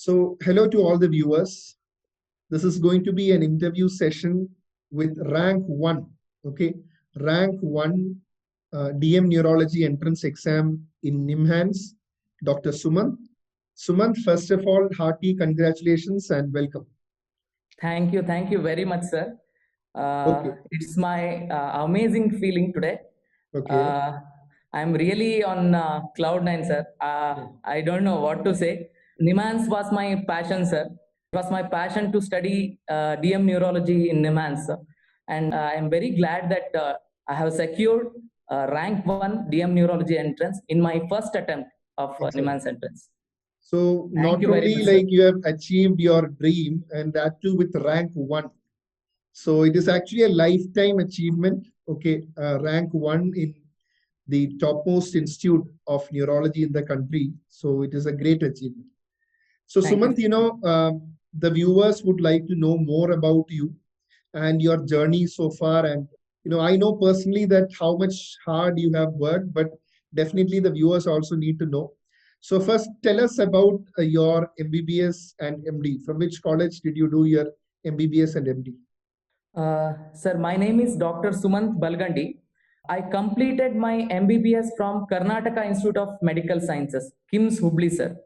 Hello to all the viewers. This is going to be an interview session with rank one. Okay, rank one DM Neurology entrance exam in NIMHANS, Dr. Sumant. Sumant, first of all, hearty congratulations and welcome. Thank you very much, sir. Okay. It's my amazing feeling today. Okay. I'm really on cloud nine, sir. I don't know what to say. NIMHANS was my passion, sir. It was my passion to study DM neurology in NIMHANS, sir. And I'm very glad that I have secured rank one DM neurology entrance in my first attempt of NIMHANS entrance. So Thank not you very only much, like sir. you have achieved your dream, and that too with rank one. So it is actually a lifetime achievement. Okay, rank one in the topmost institute of neurology in the country. So it is a great achievement. So Thank you, Sumant, sir. the viewers would like to know more about you and your journey so far. And I know personally that how much hard you have worked, but definitely the viewers also need to know. So first, tell us about your MBBS and MD. From which college did you do your MBBS and MD? Sir, my name is Dr. Sumant Balgandi. I completed my MBBS from Karnataka Institute of Medical Sciences, KIMS Hubli, sir.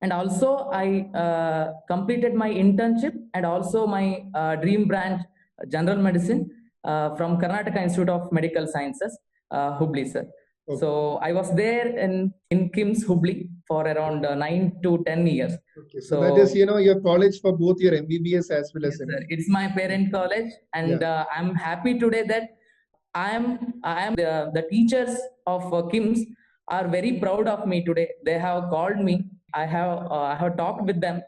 And also, I completed my internship and also my dream branch, general medicine, from Karnataka Institute of Medical Sciences, Hubli, sir. Okay. So I was there in KIMS Hubli for around 9 to 10 years. Okay, so that is, your college for both your MBBS as well as Yes, MD. sir. It's my parent college, and Yeah. I'm happy today that I am the teachers of KIMS are very proud of me today. They have called me. I have talked with them,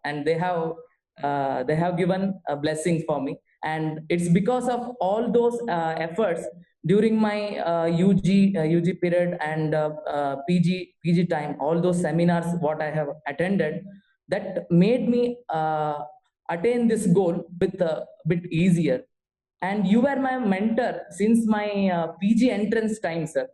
and they have given a blessing for me. And it's because of all those efforts during my UG period and PG time. All those seminars what I have attended that made me attain this goal with a bit easier. And you were my mentor since my PG entrance time, sir.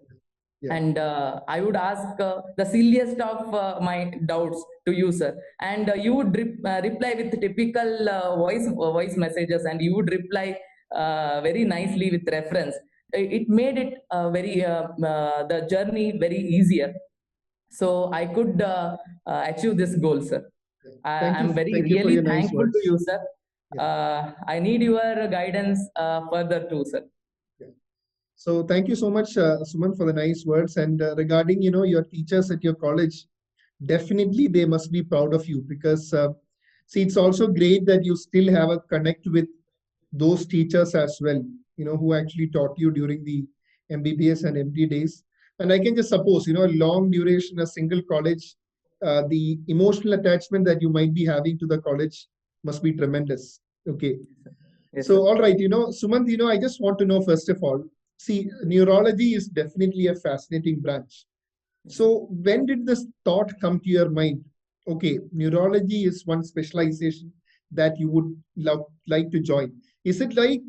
Yeah. And I would ask the silliest of my doubts to you, sir. And you would reply with typical voice messages, and you would reply very nicely with reference. It made it the journey very easier. So I could achieve this goal, sir. I'm very Thank you for really your nice thankful words. to you, sir. Yeah. I need your guidance further too, sir. Yeah. So thank you so much, Suman, for the nice words. And regarding, your teachers at your college, definitely they must be proud of you because, see, it's also great that you still have a connect with those teachers as well, who actually taught you during the MBBS and MD days. And I can just suppose, a long duration, a single college, the emotional attachment that you might be having to the college must be tremendous. Okay. Yes, So, sir. all right, Sumant, I just want to know, first of all, see, neurology is definitely a fascinating branch. So, when did this thought come to your mind? Okay, neurology is one specialization that you would like to join. Is it like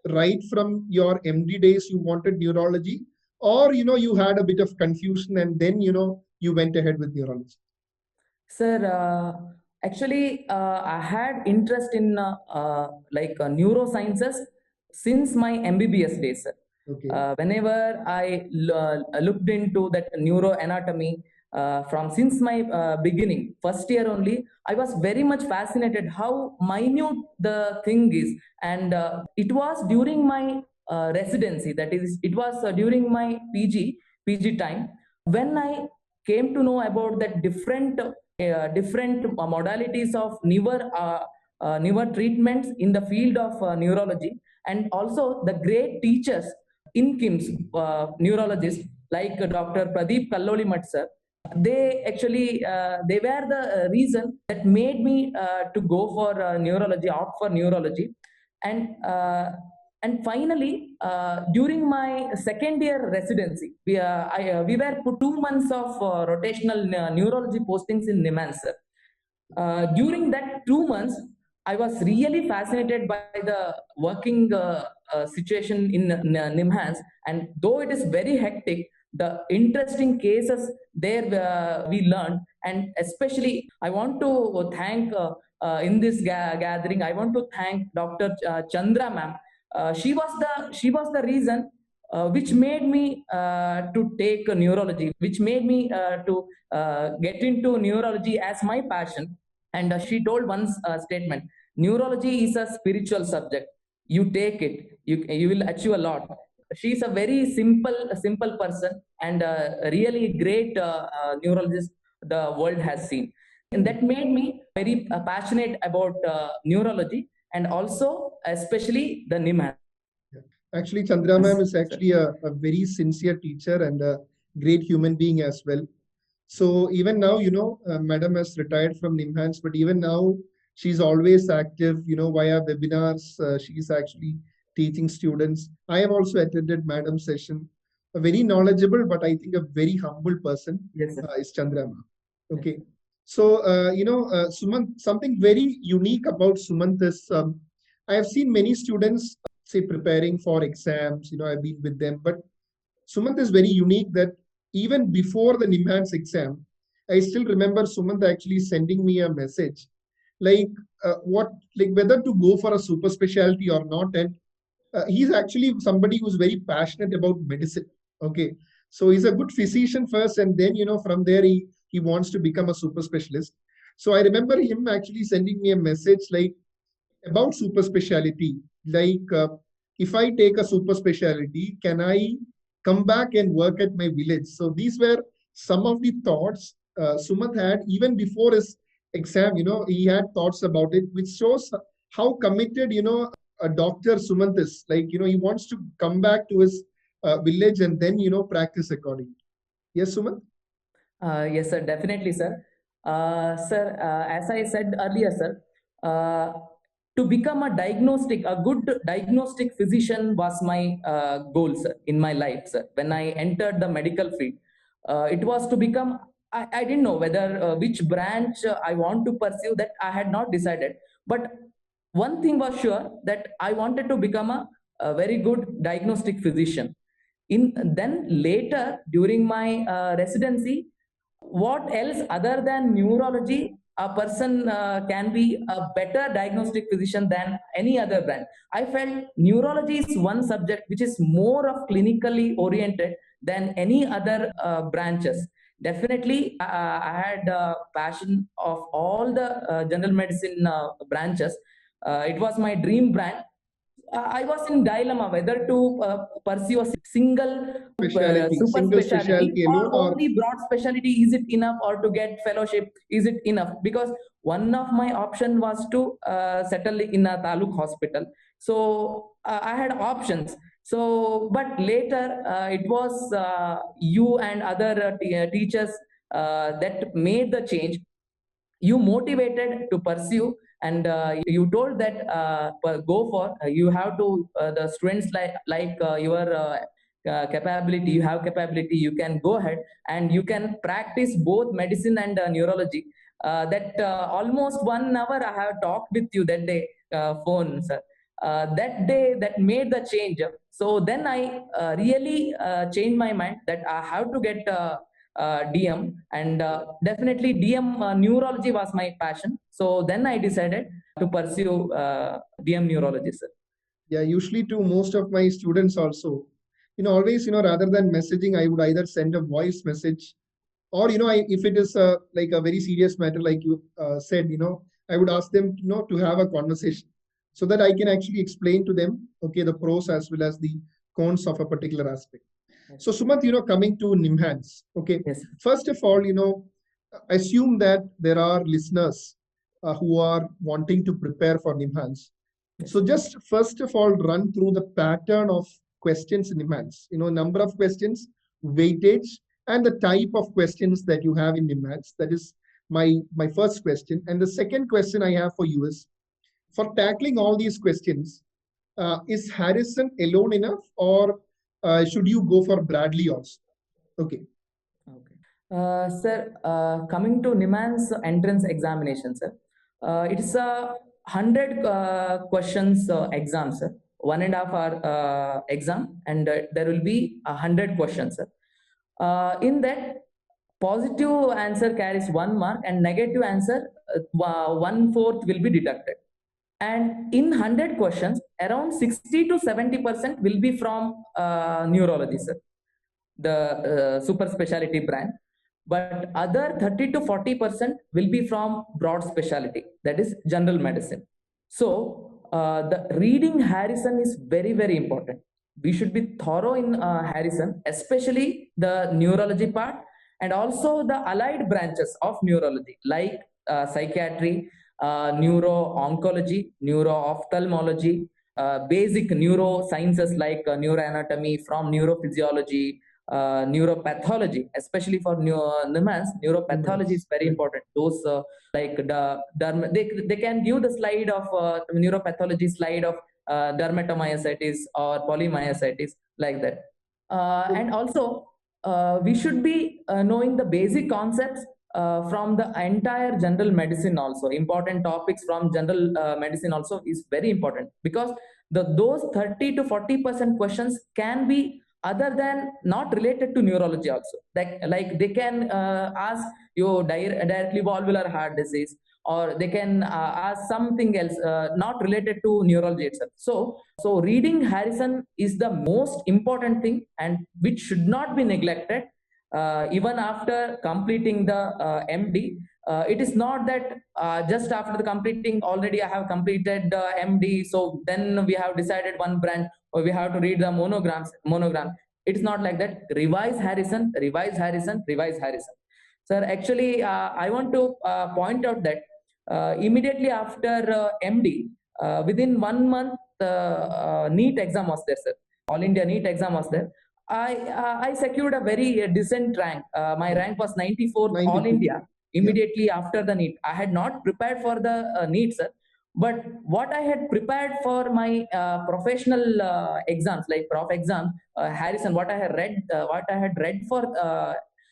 right from your MD days you wanted neurology, or you had a bit of confusion and then you went ahead with neurology? Sir, actually, I had interest in neurosciences since my MBBS days, sir. Okay. Whenever I looked into that neuroanatomy from since my beginning, first year only, I was very much fascinated how minute the thing is. And it was during my residency, that is, it was during my PG time, when I came to know about that different modalities of newer treatments in the field of neurology, and also the great teachers in KIMS, neurologists like Dr. Pradeep Kalloli Mat sir. They actually they were the reason that made me to go for neurology, opt for neurology, and finally during my second year residency, we were put 2 months of rotational neurology postings in NIMHANS, sir. During that 2 months, I was really fascinated by the working situation in NIMHANS, and though it is very hectic, the interesting cases there we learned. And especially, I want to thank in this gathering, I want to thank Dr. Chandra ma'am. She was the reason which made me to take neurology, which made me to get into neurology as my passion. And she told one statement: neurology is a spiritual subject. You take it, you will achieve a lot. She's a very simple person, and really great neurologist the world has seen. And that made me very passionate about neurology, and also especially the NIMHANS. Actually, Chandra ma'am is actually a very sincere teacher and a great human being as well. So even now, Madam has retired from NIMHANS, but even now she's always active, via webinars. She's actually teaching students. I have also attended Madam's session. A very knowledgeable, but I think a very humble person Yes, sir. is Chandra ma'am. Okay. So, Sumant, something very unique about Sumant is I have seen many students say preparing for exams. I've been with them, but Sumant is very unique that even before the NIMHANS exam, I still remember Sumant actually sending me a message like whether to go for a super specialty or not. And he's actually somebody who's very passionate about medicine. Okay. So he's a good physician first, and then, from there he wants to become a super specialist. So I remember him actually sending me a message like about super specialty, like if I take a super specialty, can I come back and work at my village? So these were some of the thoughts Sumant had even before his exam. He had thoughts about it, which shows how committed, a doctor Sumant is. Like, he wants to come back to his village and then, practice accordingly. Yes, Sumant? Yes, sir, definitely, sir. Sir, as I said earlier, sir, to become a good diagnostic physician was my goal, sir, in my life, sir. When I entered the medical field, it was to become, I didn't know whether which branch I want to pursue, that I had not decided. But one thing was sure, that I wanted to become a very good diagnostic physician. Then later, during my residency, what else other than neurology a person can be a better diagnostic physician than any other branch? I felt neurology is one subject which is more of clinically oriented than any other branches. Definitely, I had passion of all the general medicine branches. It was my dream branch. I was in dilemma whether to pursue a single Specialty, super single specialty specialty or alone, or only broad specialty. Is it enough, or to get fellowship? Is it enough? Because one of my option was to settle in a taluk hospital. So I had options. So, but later it was you and other teachers that made the change. You motivated to pursue, and you told that go for, you have to the students like your capability, you have capability, you can go ahead and you can practice both medicine and neurology. That almost 1 hour I have talked with you that day, phone, sir. That day, that made the change. So then I really changed my mind that I have to get DM, and definitely DM neurology was my passion. So then I decided to pursue DM neurology, sir. yeah, usually to most of my students also, always, rather than messaging, I would either send a voice message, or, if it is like a very serious matter, like you said, I would ask them, to have a conversation so that I can actually explain to them, okay, the pros as well as the cons of a particular aspect. So Sumant, coming to NIMHANS, okay, Yes. first of all, assume that there are listeners who are wanting to prepare for NIMHANS. Yes. So just first of all, run through the pattern of questions in NIMHANS, number of questions, weightage, and the type of questions that you have in NIMHANS. That is my first question. And the second question I have for you is, for tackling all these questions, is Harrison alone enough, or should you go for Bradley also? Okay. Okay. Sir, coming to NIMHANS entrance examination, sir, it's a 100 questions exam, sir. 1.5 hour exam, and there will be 100 questions, sir. In that, positive answer carries 1 mark and negative answer 1/4 will be deducted. And in 100 questions, around 60 to 70% will be from neurology, sir, the super specialty brand. But other 30 to 40% will be from broad specialty, that is general medicine. So the reading Harrison is very, very important. We should be thorough in Harrison, especially the neurology part and also the allied branches of neurology like psychiatry, neuro-oncology, neuro-ophthalmology, basic neurosciences like neuroanatomy from neurophysiology, neuropathology, especially for NIMHANS, neuropathology is very important. Those like they can give the slide of neuropathology slide of dermatomyositis or polymyositis like that. And also, we should be knowing the basic concepts from the entire general medicine also. Important topics from general medicine also is very important, because those 30 to 40% questions can be other than not related to neurology also. Like they can ask you directly valvular heart disease, or they can ask something else not related to neurology itself. So reading Harrison is the most important thing, and which should not be neglected even after completing the MD. It is not that just after the completing, already I have completed the MD, so then we have decided one branch, or we have to read the monogram. It's not like that. Revise Harrison, revise Harrison, revise Harrison. Sir, actually, I want to point out that immediately after MD, within 1 month, NEET exam was there, sir. All India NEET exam was there. I secured a very decent rank. My rank was 94th 92. All India immediately after the NEET. I had not prepared for the NEET, sir. But what I had prepared for my professional exams, like prof exam, Harrison, what I had read for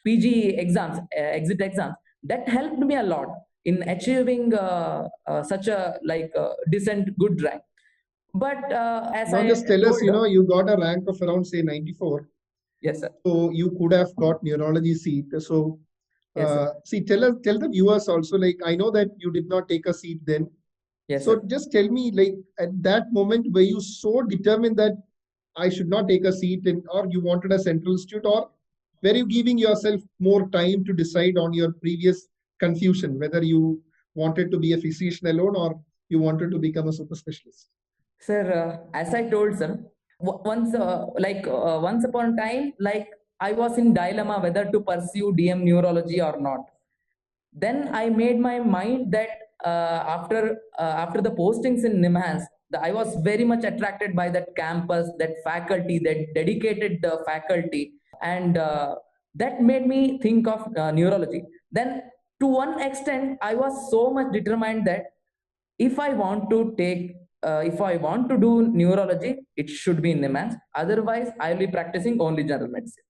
PG exams, exit exams, that helped me a lot in achieving such a decent good rank. But as Now I just tell us, told, you got a rank of around say 94. yes, sir. So you could have got neurology seat. So Yes, sir. see, tell the viewers also, like I know that you did not take a seat then. Yes, So sir. just tell me, like at that moment, were you so determined that I should not take a seat in, or you wanted a central institute, or were you giving yourself more time to decide on your previous confusion, whether you wanted to be a physician alone or you wanted to become a super specialist? Sir, as I told, sir, once upon a time, like I was in dilemma whether to pursue DM neurology or not. Then I made my mind that after the postings in NIMHANS, I was very much attracted by that campus, that faculty, that dedicated faculty, and that made me think of neurology. Then, to one extent, I was so much determined that if I want to if I want to do neurology, it should be in NIMHANS. Otherwise, I will be practicing only general medicine.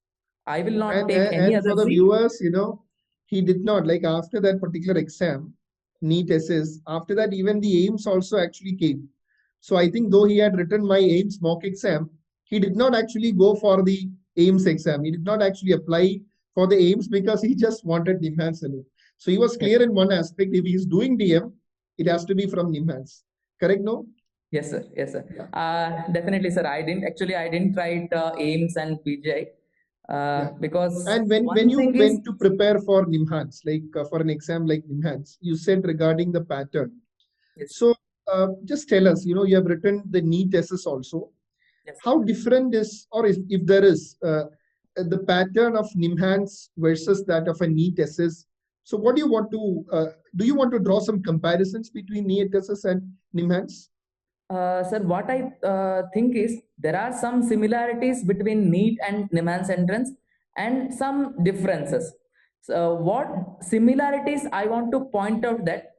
I will not And, take and any and other for the seat. viewers, he did not, like after that particular exam, NEET SS, after that, even the AIMS also actually came. So I think though he had written my AIMS mock exam, he did not actually go for the AIMS exam. He did not actually apply for the AIMS because he just wanted NIMHANS alone. So he was clear in one aspect, if he's doing DM, it has to be from NIMHANS. Correct, no? Yes, sir. Yes, sir. Yeah. Definitely, sir. I didn't write AIMS and PGI Yeah. because And when one you thing is, went to prepare for NIMHANS, like for an exam like NIMHANS, you said regarding the pattern. yes, So just tell us, you have written the NEET SS also. yes, sir. How different is, or if there is, the pattern of NIMHANS versus that of a NEET SS? So what do you want to draw some comparisons between NEET SS and NIMHANS? Sir, what I think is there are some similarities between NEET and NIMHANS entrance and some differences. So, what similarities I want to point out that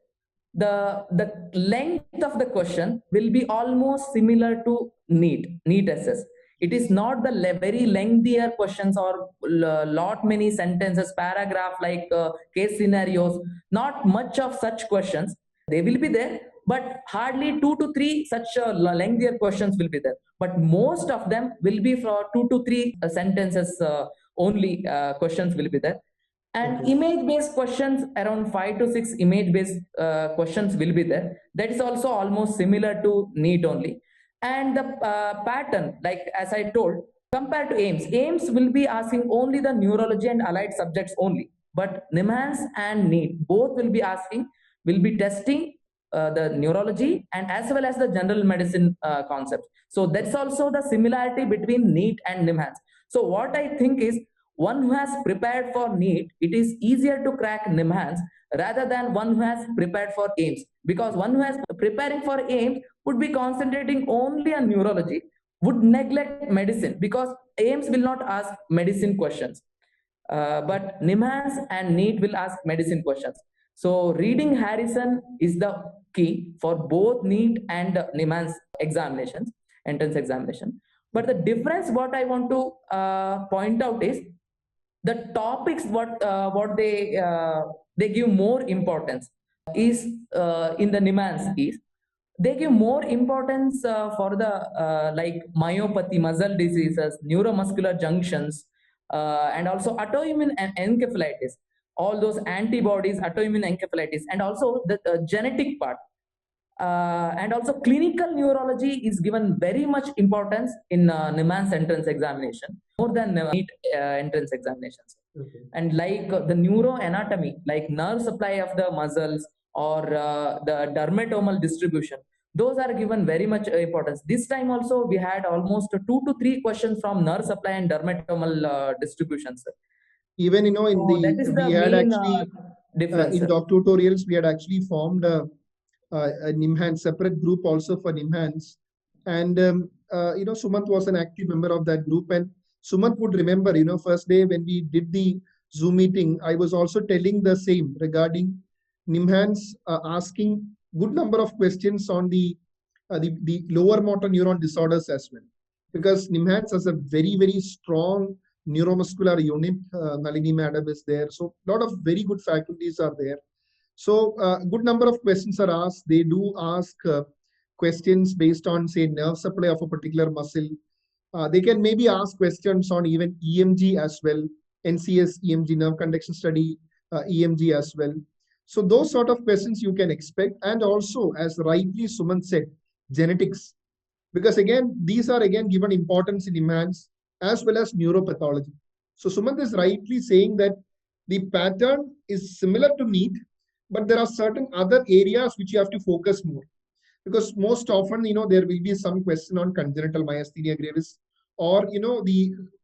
the length of the question will be almost similar to NEET SS. It is not the very lengthier questions or lot many sentences, paragraph like case scenarios. Not much of such questions. They will be there, but hardly 2 to 3 such lengthier questions will be there. But most of them will be for 2 to 3 sentences only questions will be there. And Okay. image-based questions, around 5 to 6 image-based questions will be there. That is also almost similar to NEET only. And the pattern, like as I told, compared to AIIMS will be asking only the neurology and allied subjects only. But NIMHANS and NEET both will be asking, will be testing the neurology and as well as the general medicine concepts. So that's also the similarity between NEET and NIMHANS. So what I think is, one who has prepared for NEET, it is easier to crack NIMHANS rather than one who has prepared for AIIMS. Because one who has preparing for AIIMS would be concentrating only on neurology, would neglect medicine, because AIIMS will not ask medicine questions. But NIMHANS and NEET will ask medicine questions. So reading Harrison is the key for both NEET and NIMHANS examinations, entrance examination. But the difference what I want to point out is the topics what they give more importance is in the NIMHANS is they give more importance for the like myopathy, muscle diseases, neuromuscular junctions, and also autoimmune and encephalitis, all those antibodies, autoimmune encephalitis, and also the genetic part. And also clinical neurology is given very much importance in NIMHANS entrance examination, more than NEET entrance examinations. Okay. And like the neuroanatomy, like nerve supply of the muscles or the dermatomal distribution, those are given very much importance. This time also we had almost 2 to 3 questions from nerve supply and dermatomal distributions. Even in So that is the we had main actually difference. in doc tutorials we had actually formed a NIMHANS separate group also for NIMHANS, and Sumant was an active member of that group, and Sumant would remember, first day when we did the Zoom meeting, I was also telling the same regarding NIMHANS asking good number of questions on the lower motor neuron disorders as well, because NIMHANS has a very strong neuromuscular unit. Nalini madam is there, so a lot of very good faculties are there. So good number of questions are asked. They do ask questions based on, say, nerve supply of a particular muscle. They can maybe ask questions on even EMG as well, NCS EMG, nerve conduction study, EMG as well. So those sort of questions you can expect. And also, as rightly Suman said, genetics. Because again, these are again given importance in NIMHANS as well as neuropathology. So Sumant is rightly saying that the pattern is similar to NEET, but there are certain other areas which you have to focus more. Because most often, there will be some question on congenital myasthenia gravis, or,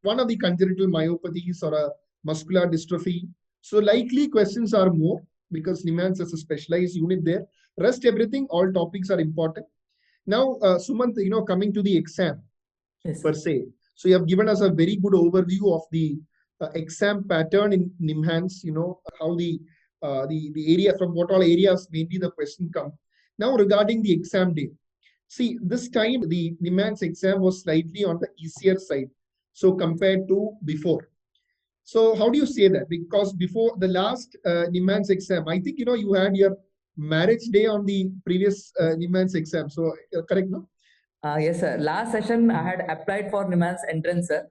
one of the congenital myopathies or a muscular dystrophy. So likely questions are more, because NIMHANS has a specialized unit there. Rest everything, all topics are important. Now, Sumant, coming to the exam per se. So you have given us a very good overview of the exam pattern in NIMHANS, how the area, from what all areas maybe the question come. Now regarding the exam day, see, this time the NIMHANS exam was slightly on the easier side, so compared to before. So how do you say that? Because before the last NIMHANS exam, I think you had your marriage day on the previous NIMHANS exam. So correct, no? Yes, sir. Last session I had applied for NIMHANS entrance, sir.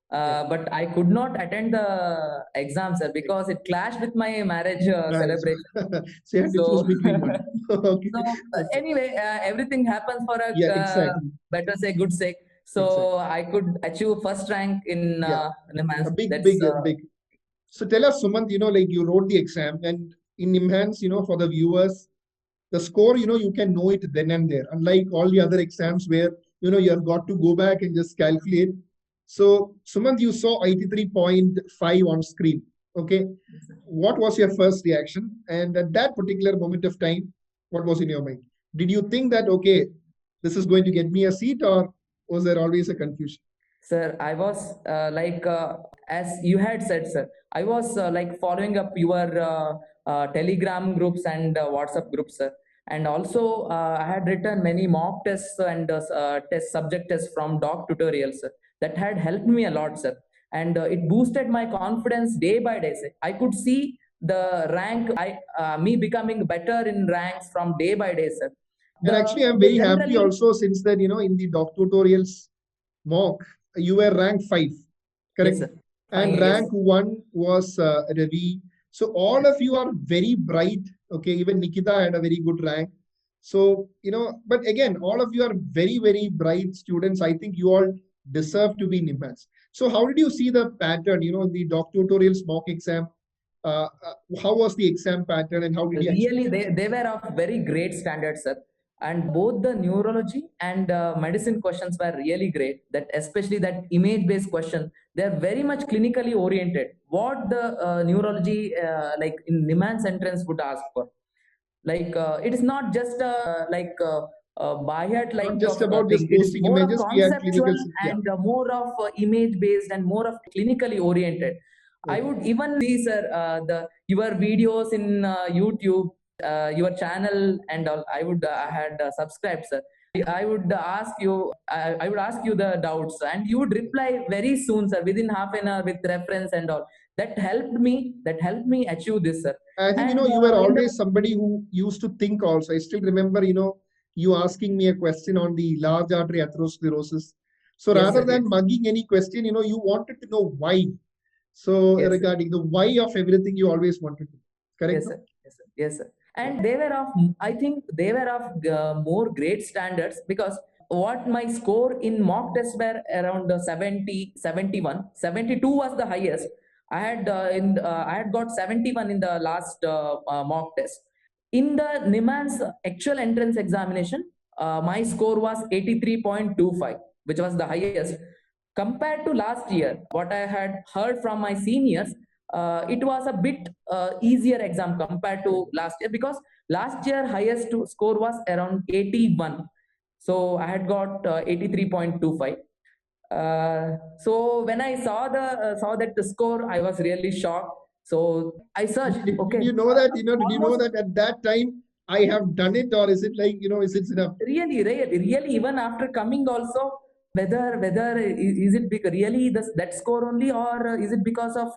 But I could not attend the exam, sir, because it clashed with my marriage celebration. So you had to choose between one. Okay. So anyway, everything happens for a exactly. better say good sake. So exactly. I could achieve first rank in NIMHANS. Big. So tell us, Sumant, like you wrote the exam, and in NIMHANS, for the viewers, the score, you can know it then and there. Unlike all the other exams where, you have got to go back and just calculate. So, Sumant, you saw 83.5 on screen. Okay. What was your first reaction? And at that particular moment of time, what was in your mind? Did you think that, okay, this is going to get me a seat, or was there always a confusion? Sir, I was as you had said, sir, I was like following up your Telegram groups and WhatsApp groups, sir. And also, I had written many mock tests and subject tests from doc tutorials, sir, that had helped me a lot, sir. And it boosted my confidence day by day, sir. I could see the rank, me becoming better in ranks from day by day, sir. And actually, I'm very happy also, since that, in the doc tutorials mock, you were ranked 5, correct? Yes, sir. and Fine. Yes. rank one was Ravi. So all of you are very bright. Okay, even Nikita had a very good rank. So, but again, all of you are very, very bright students. I think you all deserve to be NIMHANS. So how did you see the pattern, in the doc tutorials mock exam? How was the exam pattern and how did you achieve? Really, they were of very great standards, sir. And both the neurology and medicine questions were really great. That especially that image-based question, they're very much clinically oriented. What the neurology like in Niman's entrance would ask for, like it is not just by heart Not like just of about thing. just It is posting more of images, we had conceptual clinical, yeah. and more of image based and more of clinically oriented. I Okay. would even see, sir, the your videos in YouTube, your channel and all. I had subscribed, sir. I would ask you, I would ask you the doubts, and you would reply very soon, sir, within half an hour with reference and all. That helped me. That helped me achieve this, sir. I think, And you were in the always somebody who used to think also. I still remember, you asking me a question on the large artery atherosclerosis. So yes, rather sir. Yes. than mugging any question, you wanted to know why. So Yes, sir. regarding the why of everything, you always wanted to. Correct? Yes, No? sir. Yes, sir. Yes, sir. And they were of, I think they were of more great standards because what my score in mock test were around 70, 71, 72 was the highest. I had got 71 in the last mock test. In the Niman's actual entrance examination, my score was 83.25, which was the highest. Compared to last year, what I had heard from my seniors, it was a bit easier exam compared to last year because last year highest score was around 81. So I had got 83.25. So when I saw that the score, I was really shocked. So I searched. Did Okay, you know that, did you know almost that at that time I have done it, or is it like, is it enough? really even after coming also, whether is it really that score only, or is it because of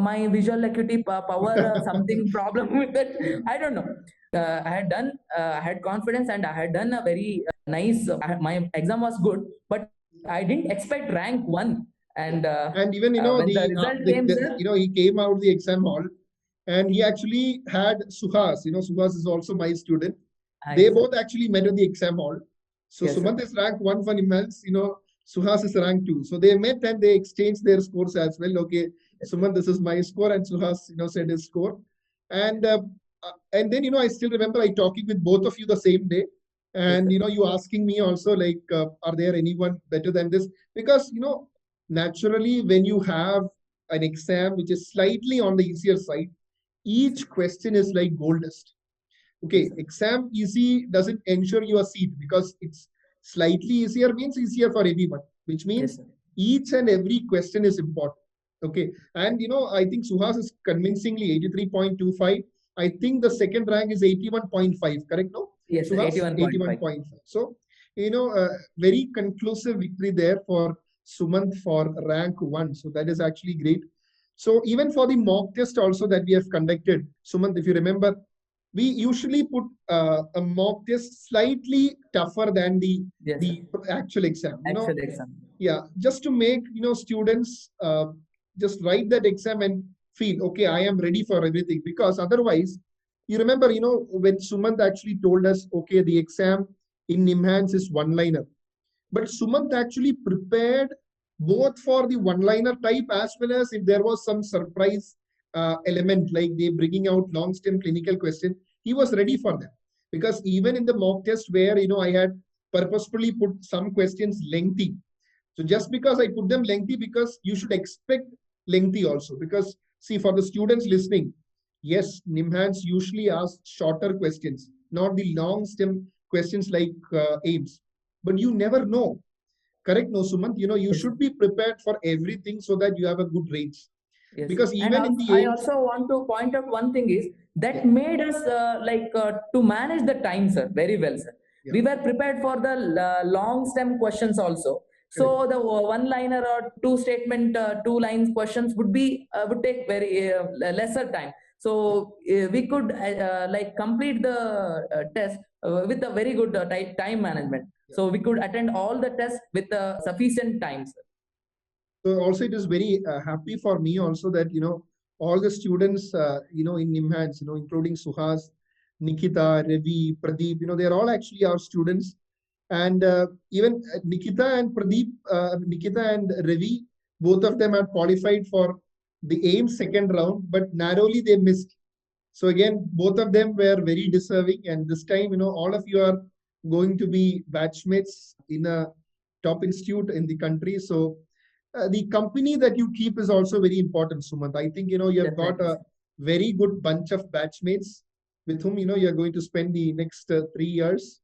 my visual acuity power something problem with that? I don't know. I had confidence and I had done a very nice. My exam was good, but I didn't expect rank one. And And even, when the result came, sir, he came out the exam hall and he actually had Suhas. Suhas is also my student. They yes, sir. both actually met at the exam hall. So Yes, sir. Sumant is rank one for Imals, Suhas is rank two. So they met and they exchanged their scores as well. Okay, Yes, sir. Sumant, this is my score, and Suhas, said his score. And then, I still remember I talking with both of you the same day. Yes, And, sir. you asking me also, like, are there anyone better than this? Because, naturally, when you have an exam which is slightly on the easier side, Yes, sir. each question is like gold dust. Yes, Okay, sir. exam easy doesn't ensure your seat because it's slightly easier means easier for everyone, which Yes, means sir. each and every question is important. Okay, and I think Suhas is convincingly 83.25. I think the second rank is 81.5, correct? No, Yes, sir. Suhas 81.5. 81.5. So, very conclusive victory there for Sumant for rank one. So that is actually great. So even for the mock test also that we have conducted, Sumant, if you remember, we usually put a mock test slightly tougher than the Yes, sir. the actual exam. Actual exam. Yeah, just to make students just write that exam and feel okay. I am ready for everything because otherwise, you remember, when Sumant actually told us, okay, the exam in NIMHANS is one-liner, but Sumant actually prepared both for the one-liner type as well as if there was some surprise element like they bringing out long stem clinical question, he was ready for that. Because even in the mock test where I had purposefully put some questions lengthy. So just because I put them lengthy, because you should expect lengthy also. Because see, for the students listening, yes, NIMHANS usually asks shorter questions, not the long stem questions like AIMS. But you never know. Correct, no, Sumant? You Yes, sir. should be prepared for everything so that you have a good range. Yes, sir. Because And even in also, the I AIMS, also want to point out one thing is yeah, that made us to manage the time, sir, very well, sir. yeah, We were prepared for the long stem questions also. correct. So the one liner or two statement, two lines questions would take very lesser time. So we could complete the test with a very good time management. Yeah. So we could attend all the tests with sufficient time, sir. So also it is very happy for me also that, all the students, in NIMHANS, including Suhas, Nikita, Ravi, Pradeep, they're all actually our students. And even Nikita and Ravi, both of them are qualified for the AIM second round, but narrowly they missed. So again, both of them were very deserving. And this time, all of you are going to be batchmates in a top institute in the country. So the company that you keep is also very important, Sumant. I think, you have got Definitely, a sir. very good bunch of batchmates with whom, you're going to spend the next 3 years.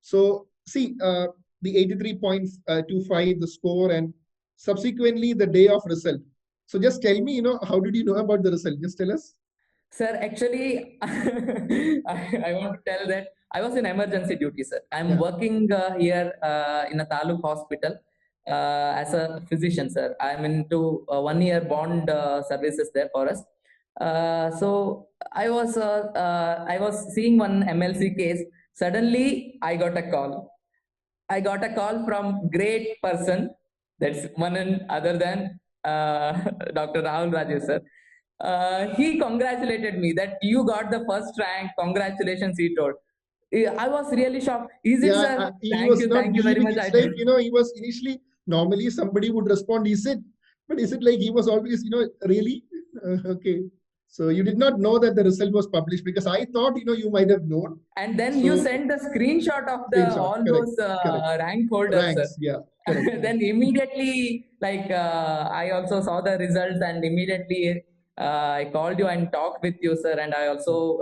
So see, the 83.25, the score, and subsequently the day of result. So just tell me, how did you know about the result? Just tell us. Sir, actually, I want to tell that I was in emergency duty, sir. I'm Yeah. working here in a Taluk hospital as a physician, sir. I'm into 1 year bond services there for us. So I was seeing one MLC case. Suddenly, I got a call. I got a call from great person. That's one and other than Dr. Rahul Rajesh, sir. He congratulated me that you got the first rank. Congratulations, he told. I was really shocked. Is it, Yeah, sir? he was not Thank you very believing. much. It's like, he was initially, normally somebody would respond, is it? But is it like he was always, really? Okay. So you did not know that the result was published, because I thought, you might have known. And then you So send the screenshot of the screenshot, all correct, those correct. rank holders, sir. Ranks, yeah, correct. Then immediately, like I also saw the results, and immediately I called you and talked with you, sir. And I also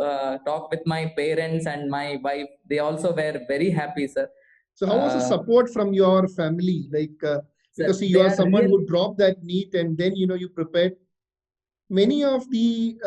talked with my parents and my wife. They also were very happy, sir. So how was the Uh, support from your family? Like, Sir, because see, you they are are someone real. who dropped that NEET, and then, you prepared. Many of the,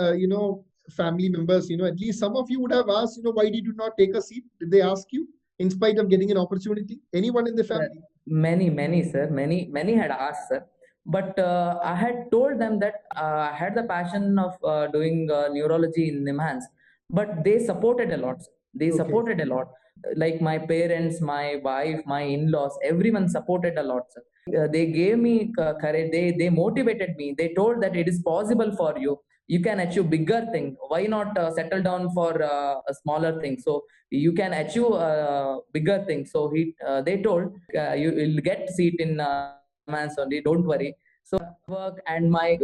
family members, at least some of you would have asked, why did you not take a seat? Did they ask you in spite of getting an opportunity? Anyone in the Sir, family? many, sir. Many had asked, sir. But I had told them that I had the passion of doing neurology in NIMHANS, but they supported a lot, sir. They Okay. supported a lot. Like my parents, my wife, my in-laws, everyone supported a lot, sir. They gave me courage. They motivated me. They told that it is possible for you. You can achieve bigger thing. Why not settle down for a smaller thing? So you can achieve bigger things. So they told you will get seat in finance only, don't worry. So work and my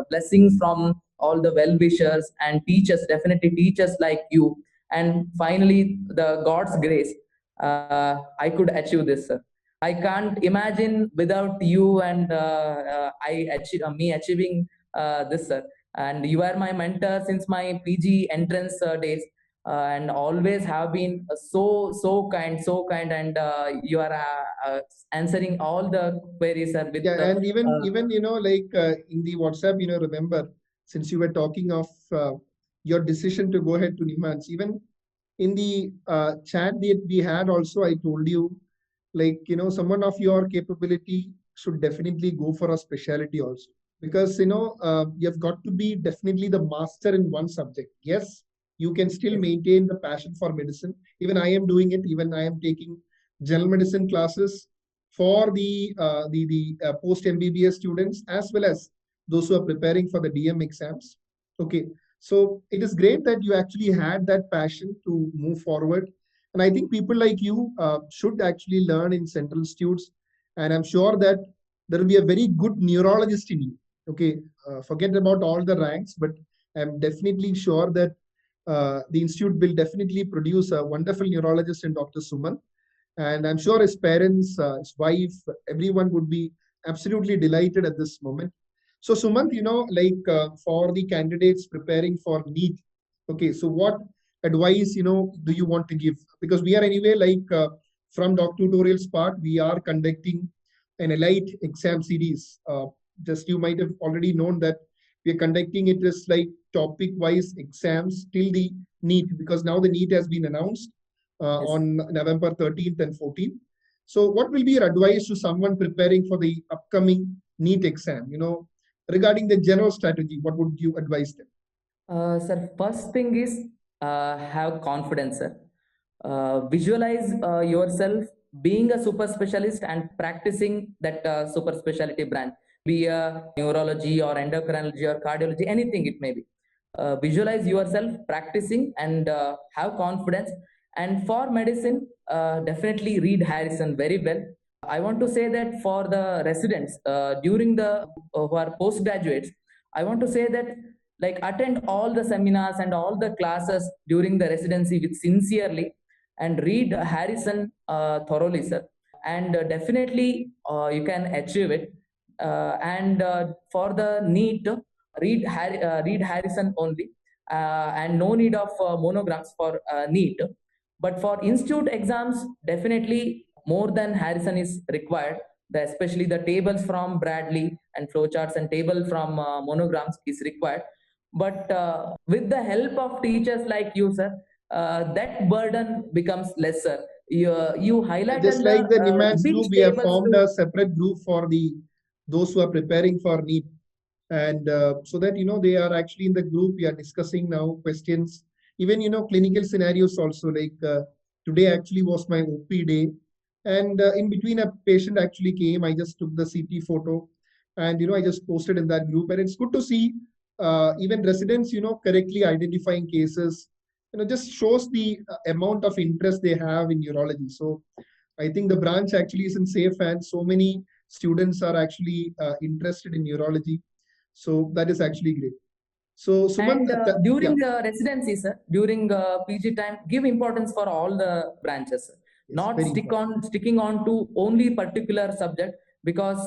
blessings from all the well wishers and teachers, definitely teachers like you, and finally the God's grace, I could achieve this, sir. I can't imagine without you, and me achieving this, sir. And you are my mentor since my PG entrance days, and always have been so kind, and you are answering all the queries, sir, with Yeah, and even, uh, like, in the WhatsApp, remember, since you were talking of your decision to go ahead to Nimans, even in the chat that we had also, I told you, like, someone of your capability should definitely go for a specialty also, because you've got to be definitely the master in one subject. Yes, you can still yes, maintain the passion for medicine. Even I am doing it. Even I am taking general medicine classes for the post MBBS students, as well as those who are preparing for the DM exams. Okay, so it is great that you actually had that passion to move forward. And I think people like you should actually learn in Central Institutes. And I'm sure that there will be a very good neurologist in you. Okay, forget about all the ranks, but I'm definitely sure that the institute will definitely produce a wonderful neurologist in Dr. Suman. And I'm sure his parents, his wife, everyone would be absolutely delighted at this moment. So, Sumant, like, for the candidates preparing for NEET, okay, so what advice, do you want to give? Because we are anyway, like, from Doc Tutorials part, we are conducting an elite exam series. Just you might have already known that we are conducting it as like topic wise exams till the NEET, because now the NEET has been announced yes. on November 13th and 14th. So, what will be your advice to someone preparing for the upcoming NEET exam? Regarding the general strategy, what would you advise them? Sir, first thing is have confidence, sir. Visualize yourself being a super specialist and practicing that super specialty branch. be a neurology or endocrinology or cardiology, anything it may be. Visualize yourself practicing and have confidence. And for medicine, definitely read Harrison very well. I want to say that for the residents during the who are postgraduates, I want to say that like attend all the seminars and all the classes during the residency with sincerely, and read Harrison thoroughly, sir. And definitely you can achieve it. And for the NEET, read Harrison only, and no need of monograms for NEET. But for institute exams, definitely more than Harrison is required. Especially the tables from Bradley and flowcharts and table from monograms is required. But with the help of teachers like you, sir, that burden becomes lesser. You Just highlighted the like the NIMANS which group, we have tables formed to. a separate group for those who are preparing for NEET. And so that, they are actually in the group, we are discussing now questions, even, clinical scenarios also, like today actually was my OP day. And in between a patient actually came, I just took the CT photo and, I just posted in that group. And it's good to see even residents, correctly identifying cases, just shows the amount of interest they have in neurology. So I think the branch actually is in safe hands. So many students are actually interested in neurology. So that is actually great. So Sumant, And yeah, during the residency, sir, during PG time, give importance for all the branches, sir. yes, Not very important. sticking on to only particular subject, because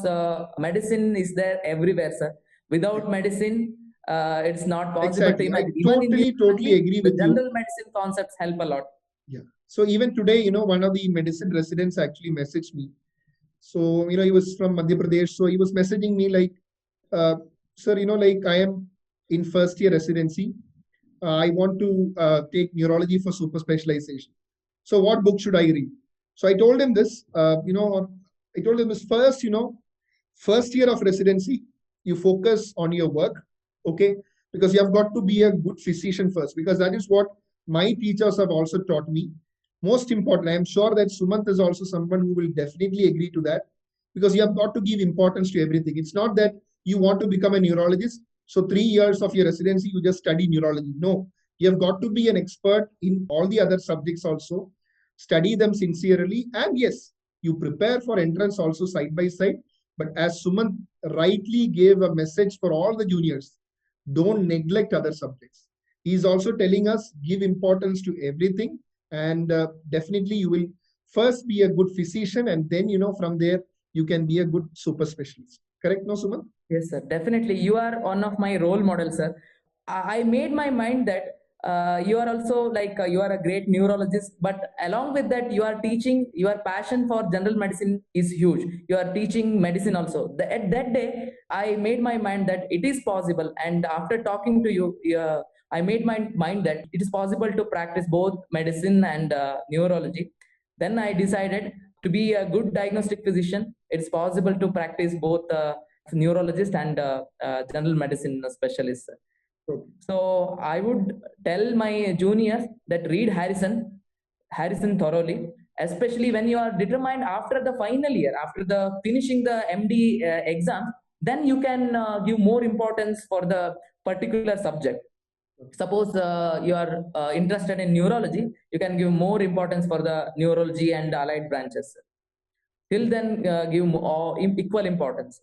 medicine is there everywhere, sir. Without medicine, it's not possible to Exactly. I imagine. Even in totally neurology, agree the with you. general medicine concepts help a lot. Yeah. So even today, one of the medicine residents actually messaged me. So, he was from Madhya Pradesh. So he was messaging me like, uh, sir, like I am in first year residency. I want to take neurology for super specialization. So what book should I read? So I told him this, I told him this first, first year of residency, you focus on your work, okay? Because you have got to be a good physician first, because that is what my teachers have also taught me. Most important, I am sure that Sumant is also someone who will definitely agree to that, because you have got to give importance to everything. It's not that you want to become a neurologist, so 3 years of your residency, you just study neurology. No, you have got to be an expert in all the other subjects also, study them sincerely, and yes, you prepare for entrance also side by side. But as Sumant rightly gave a message for all the juniors, don't neglect other subjects. He's also telling us give importance to everything, and definitely you will first be a good physician, and then from there you can be a good super specialist. Correct, no, Sumant? Yes, sir. Definitely. You are one of my role models, sir. I made my mind that you are also like you are a great neurologist, but along with that, you are teaching. Your passion for general medicine is huge. You are teaching medicine also. At that day, I made my mind that it is possible. And after talking to you, I made my mind that it is possible to practice both medicine and neurology. Then I decided to be a good diagnostic physician. It's possible to practice both. Neurologist and general medicine specialist. Okay. So I would tell my juniors that read Harrison thoroughly, especially when you are determined after the final year, after the finishing the MD exam, then you can give more importance for the particular subject. Suppose you are interested in neurology, you can give more importance for the neurology and allied branches. Till then, give equal importance.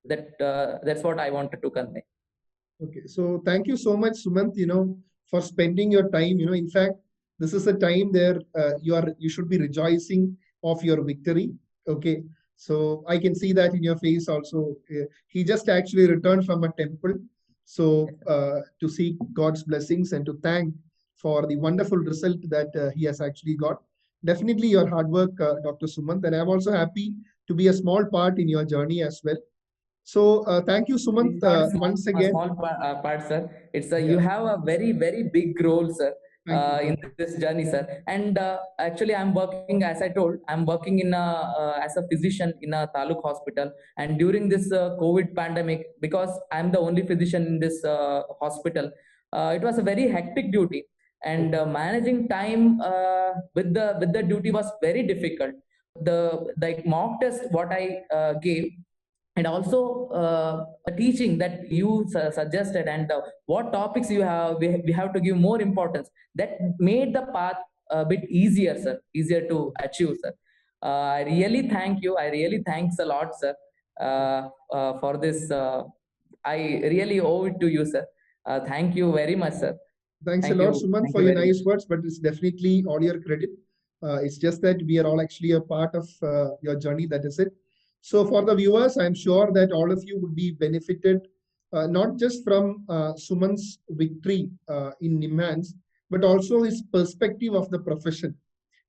That's what I wanted to convey. Okay, so thank you so much, Sumant, for spending your time. In fact, this is a time there you should be rejoicing of your victory. Okay, so I can see that in your face also. He just actually returned from a temple, so to seek God's blessings and to thank for the wonderful result that he has actually got. Definitely your hard work, Dr. Sumant, and I'm also happy to be a small part in your journey as well. So thank you, Sumant, It's not once a again. small part, sir. It's a, you Yeah, have a very, very big role, sir, thank you, in thank you. this journey, sir. And actually, I'm working, as I told, I'm working in as a physician in a taluk hospital. And during this COVID pandemic, because I'm the only physician in this hospital, it was a very hectic duty, and managing time with the duty was very difficult. The like mock test what I gave, and also the teaching that you suggested, and what topics we have to give more importance, that made the path a bit easier, sir, easier to achieve, sir. I really thank you. I really thanks a lot, sir, for this. I really owe it to you, sir. Thank you very much, sir. Thanks a lot, Suman, Thank for you your very nice much. words, but it's definitely all your credit. It's just that we are all actually a part of your journey. That is it. So for the viewers, I'm sure that all of you would be benefited not just from Suman's victory in NIMHANS, but also his perspective of the profession,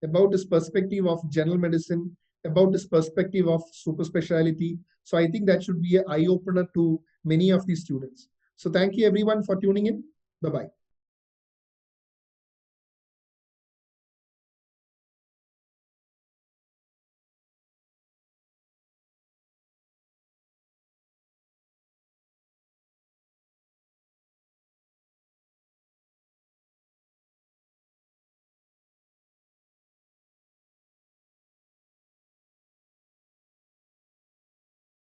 about his perspective of general medicine, about his perspective of super specialty. So I think that should be an eye opener to many of these students. So thank you everyone for tuning in. Bye-bye.